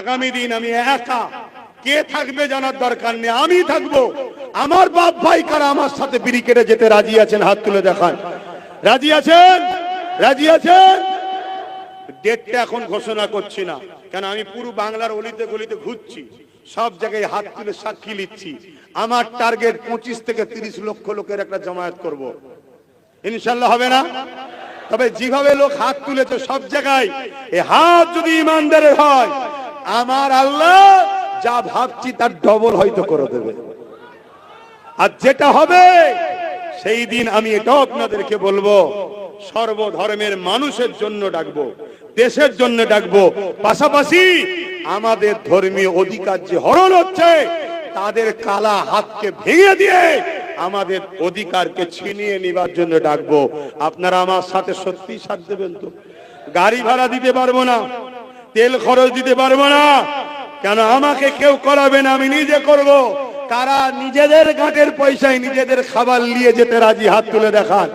আগামী দিন আমি একা, কে থাকবে জানার দরকার নেই, আমি থাকবো। আমার বাপ ভাই কারা আমার সাথে বিড়ি কেটে যেতে রাজি আছেন? হাত তুলে দেখান। রাজি আছেন? রাজি আছেন? ডেটটা এখন ঘোষণা করছি না, কেন আমি পুরো বাংলার অলিতে গলিতে ঘুরছি, সব জায়গায় হাত তুলে সাক্ষী নিচ্ছি। আমার টার্গেট 25 থেকে 30 লক্ষ লোকের একটা জামায়াত করব। ইনশাল্লাহ হবে না? তবে যেভাবে লোক হাত তুলেছে সব জায়গায়, এই হাত যদি ইমানদারের হয়, আমার আল্লাহ যা ভাবছি তার ডবল হয়তো করে দেবে। আর যেটা হবে সেই দিন আমি এটাও আপনাদেরকে বলবো, সর্বধর্মের মানুষের জন্য ডাকবো, দেশের জন্য ডাকবো। পাশাপাশি আমাদের ধর্মীয় অধিকার যে হরণ হচ্ছে, তাদের কালা হাতকে ভেঙে দিয়ে আমাদের অধিকারকে ছিনিয়ে নেবার জন্য ডাকবো। আপনারা আমার সাথে সত্যি সাথ দেবেন তো? গাড়ি ভাড়া দিতে পারবো না, তেল খরচ দিতে পারবো না, কেন আমাকে কেউ করাবে না, আমি নিজে করব। কারা নিজেদের গাঁটের পয়সায় নিজেদের খাবার নিয়ে যেতে রাজি? হাত তুলে দেখান।